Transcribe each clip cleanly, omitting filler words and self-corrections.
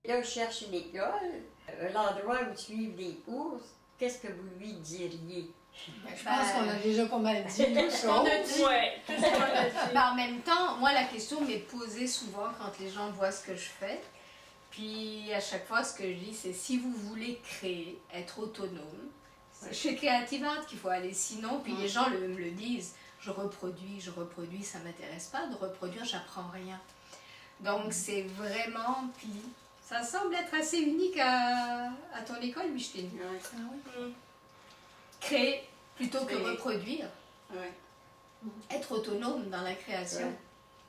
Là, je cherche une école, l'endroit où suivent les cours. Qu'est-ce que vous lui diriez? Je pense qu'on a déjà pas mal dit les choses. On a dit, ouais, tout ce qu'on a dit. Ben, en même temps, moi, la question m'est posée souvent quand les gens voient ce que je fais. Puis à chaque fois, ce que je dis, c'est si vous voulez créer, être autonome, c'est chez Creative Art qu'il faut aller. Sinon, puis les gens me le disent, je reproduis, ça m'intéresse pas de reproduire, j'apprends rien. Donc c'est vraiment, puis ça semble être assez unique à ton école, Micheline. Ouais. Ah oui? Créer plutôt que Créer. reproduire. Ouais. Être autonome dans la création.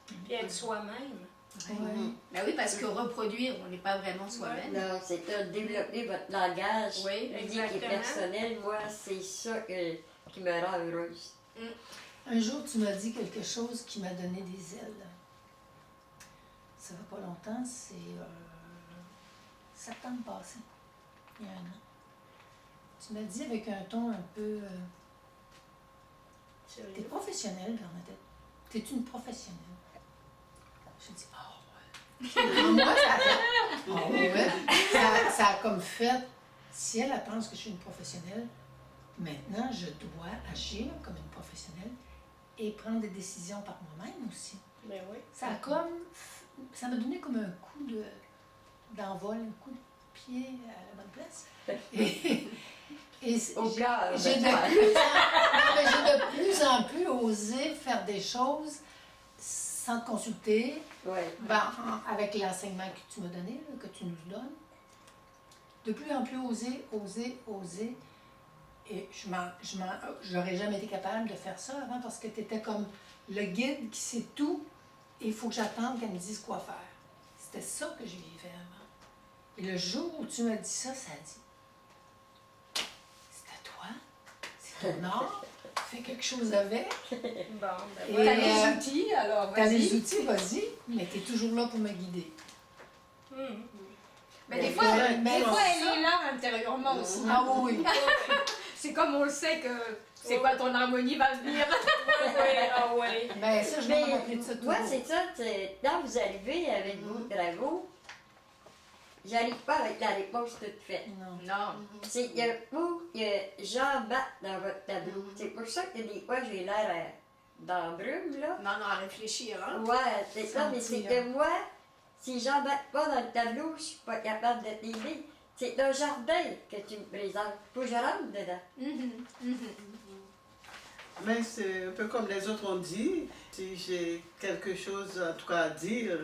Puis être soi-même. Ouais. Ben oui, parce que reproduire, on n'est pas vraiment soi-même. Non, c'est de développer votre langage Oui, unique et exactement. personnel. Moi, c'est ça qui me rend heureuse. Un jour, tu m'as dit quelque chose qui m'a donné des ailes. Ça va pas longtemps, c'est septembre passé, il y a 1 an. Tu m'as dit avec un ton un peu... T'es professionnelle, Bernadette. T'es une professionnelle. J'ai dit, oh ouais. Moi, ça a fait. Oh ouais. Ça a comme fait. Si elle pense que je suis une professionnelle, maintenant, je dois agir comme une professionnelle et prendre des décisions par moi-même aussi. Ben oui. Ça a comme... Ça m'a donné comme un coup d'envol, un coup de pied à la bonne place. Et Au cœur, j'ai de, ben, j'ai de plus en plus osé faire des choses sans te consulter, Ouais. avec l'enseignement que tu m'as donné, là, que tu nous donnes. De plus en plus oser. Et j'aurais jamais été capable de faire ça avant parce que tu étais comme le guide qui sait tout et il faut que j'attende qu'elle me dise quoi faire. C'était ça que je vivais avant. Et le jour où tu m'as dit ça, ça a dit, c'est à toi, c'est ton art, fais quelque chose avec. Bon, ben Et, voilà. T'as les outils, alors T'as les vas-y. outils, vas-y, mais t'es toujours là pour me guider. Mais des Mais fois, ouais, des fois, elle est là intérieurement aussi. Ah oui, C'est comme on le sait que c'est quoi ton harmonie va venir. Ouais, ah ouais. ben ça, je vais me Mais rappeler de ça toujours. moi, c'est ça. Quand vous arrivez avec vos travaux, j'arrive pas avec la réponse toute faite. Non. Non. C'est qu'il faut que j'embatte dans votre tableau. C'est pour ça que des fois, j'ai l'air dans la brume, là. Non, à réfléchir, hein. Ouais, c'est ça, mais c'est Sentir. que moi, si j'embatte pas dans le tableau, je suis pas capable de t'aider. C'est un jardin que tu me présentes. Faut que je rentre dedans. Mais c'est un peu comme les autres ont dit, si j'ai quelque chose en tout cas à dire,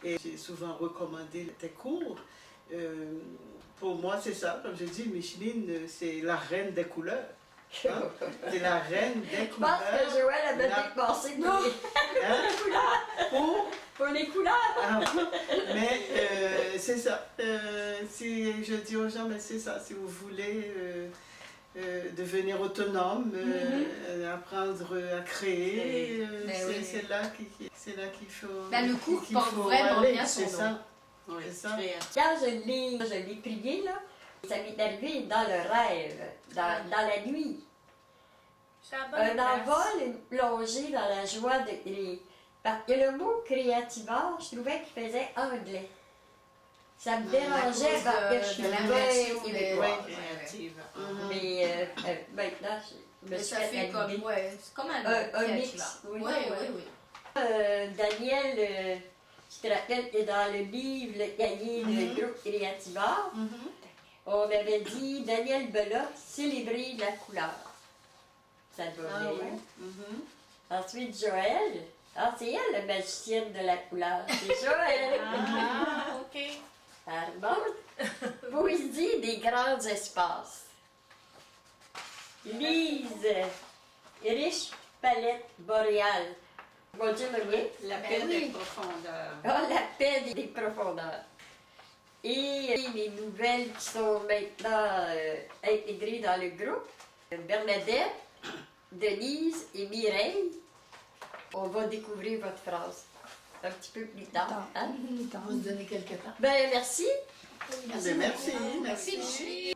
et j'ai souvent recommandé tes cours, pour moi c'est ça, comme je dis, Micheline, c'est la reine des couleurs. Hein? C'est la reine des Je couleurs. pense que Joël avait La- dépassé pour Non. les, Hein? pour les couleurs. Ah, mais c'est ça. Si je dis aux gens, mais c'est ça, si vous voulez devenir autonome, apprendre à créer, Ben oui. c'est là qu'il faut. Ben, le cours qu'il porte faut vraiment aller, bien son c'est nom. ça. Oui, C'est ça. Quand je l'ai prié, là, ça m'est arrivé dans le rêve, dans la nuit. C'est la bonne Un place. envol, une plongée dans la joie de créer. Parce que le mot créativard, je trouvais qu'il faisait anglais. Ça me dérangeait parce que je suis de bien l'immersion québécoise. des- créative. Mais maintenant, je me Mais suis ça fait fait comme, allumer. ouais, c'est comme un Un créatif, mix, là. oui. Oui. Daniel, tu te rappelles que dans le livre, le cahier de groupe Créativard, on avait dit Daniel Belotte, célébrer la couleur. Ça te va bien. Ensuite, Joël. Ah, c'est elle, la magicienne de la couleur. C'est Joël. Ah, ok. Pardon. Poésie des grands espaces. Lise. Riche palette boréale. Bon Dieu me mien. La paix des profondeurs. Ah, la paix des profondeurs. Et les nouvelles qui sont maintenant intégrées dans le groupe. Bernadette, Denise et Mireille. On va découvrir votre phrase un petit peu plus tard. Hein? On va se donner quelques temps. Ben, merci. Merci. Merci, Micheline.